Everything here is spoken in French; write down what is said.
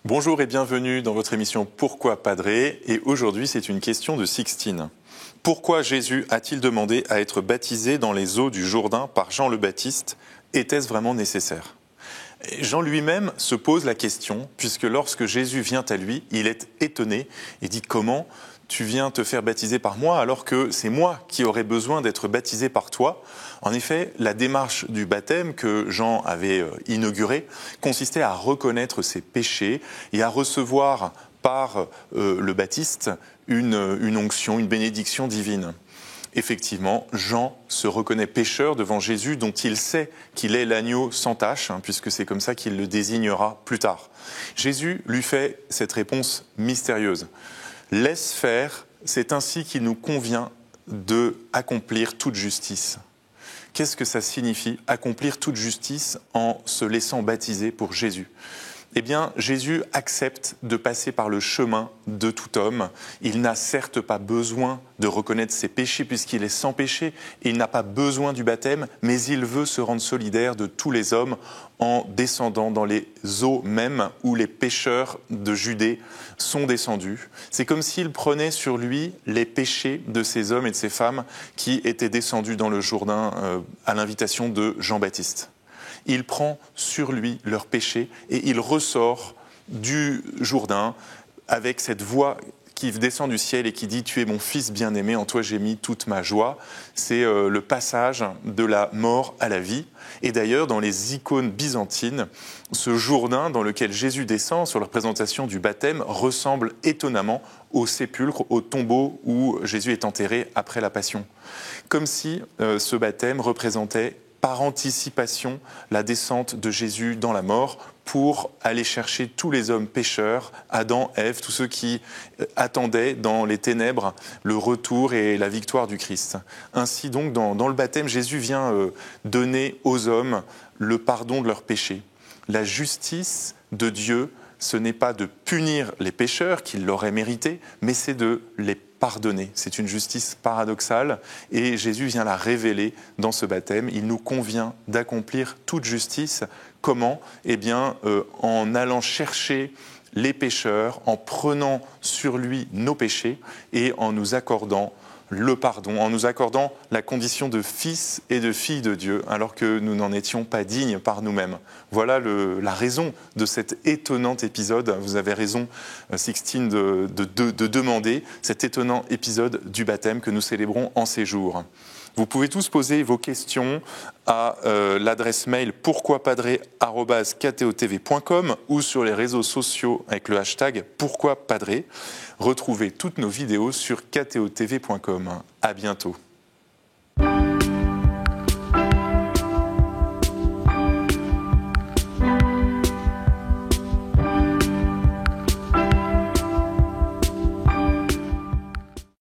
Bonjour et bienvenue dans votre émission Pourquoi Padré? Et aujourd'hui, c'est une question de Sixtine. Pourquoi Jésus a-t-il demandé à être baptisé dans les eaux du Jourdain par Jean le Baptiste? Était-ce vraiment nécessaire? Jean lui-même se pose la question, puisque lorsque Jésus vient à lui, il est étonné et dit « Comment tu viens te faire baptiser par moi alors que c'est moi qui aurais besoin d'être baptisé par toi ?» En effet, la démarche du baptême que Jean avait inaugurée consistait à reconnaître ses péchés et à recevoir par le Baptiste une onction, une bénédiction divine. Effectivement, Jean se reconnaît pécheur devant Jésus, dont il sait qu'il est l'agneau sans tache, puisque c'est comme ça qu'il le désignera plus tard. Jésus lui fait cette réponse mystérieuse. « Laisse faire, c'est ainsi qu'il nous convient d'accomplir toute justice. » Qu'est-ce que ça signifie, accomplir toute justice en se laissant baptiser pour Jésus ? Eh bien, Jésus accepte de passer par le chemin de tout homme. Il n'a certes pas besoin de reconnaître ses péchés puisqu'il est sans péché. Il n'a pas besoin du baptême, mais il veut se rendre solidaire de tous les hommes en descendant dans les eaux mêmes où les pécheurs de Judée sont descendus. C'est comme s'il prenait sur lui les péchés de ces hommes et de ces femmes qui étaient descendus dans le Jourdain à l'invitation de Jean-Baptiste. Il prend sur lui leurs péchés et il ressort du Jourdain avec cette voix qui descend du ciel et qui dit « Tu es mon fils bien-aimé, en toi j'ai mis toute ma joie ». C'est le passage de la mort à la vie. Et d'ailleurs, dans les icônes byzantines, ce Jourdain dans lequel Jésus descend sur la représentation du baptême ressemble étonnamment au sépulcre, au tombeau où Jésus est enterré après la Passion. Comme si ce baptême représentait par anticipation la descente de Jésus dans la mort pour aller chercher tous les hommes pécheurs, Adam, Ève, tous ceux qui attendaient dans les ténèbres le retour et la victoire du Christ. Ainsi donc, dans le baptême, Jésus vient donner aux hommes le pardon de leurs péchés. La justice de Dieu, ce n'est pas de punir les pécheurs qu'ils l'auraient mérité, mais c'est de les pardonner. C'est une justice paradoxale et Jésus vient la révéler dans ce baptême. Il nous convient d'accomplir toute justice. Comment ? Eh bien, en allant chercher les pécheurs, en prenant sur lui nos péchés et en nous accordant le pardon, en nous accordant la condition de fils et de filles de Dieu, alors que nous n'en étions pas dignes par nous-mêmes. Voilà la raison de cet étonnant épisode. Vous avez raison, Sixtine, de demander cet étonnant épisode du baptême que nous célébrons en ces jours. Vous pouvez tous poser vos questions à l'adresse mail pourquoipadré@ktotv.com ou sur les réseaux sociaux avec le hashtag pourquoipadré. Retrouvez toutes nos vidéos sur ktotv.com. À bientôt.